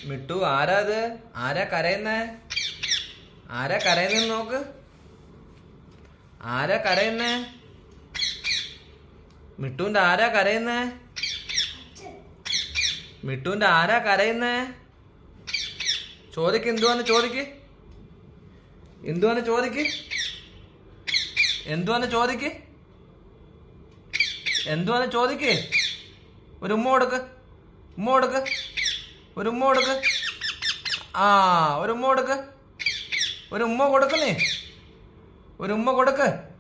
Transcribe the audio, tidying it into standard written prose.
മിട്ടു ആരാ അത്? ആരാ കരയുന്നേ? ആരാ കരയുന്നെന്ന് നോക്ക്. ആരാ കരയുന്നേ? മിട്ടുവിന്റെ ആരാ കരയുന്നേ? മിട്ടുവിന്റെ ആരാ കരയുന്നേ? ചോദിക്ക്, എന്തുവാന്ന് ചോദിക്ക്. എന്തുവാന്ന് ചോദിക്ക്. എന്തുവാന്ന് ചോദിക്ക്. എന്തുവാന്ന് ചോദിക്ക്. ഒരു ഉമ്മ കൊടുക്ക്. ഉമ്മ കൊടുക്ക്. ഒരു ഉമ്മ കൊടുക്ക്. ആ, ഒരു ഉമ്മ കൊടുക്ക്. ഒരു ഉമ്മ കൊടുക്കുന്നേ. ഒരു ഉമ്മ കൊടുക്ക്.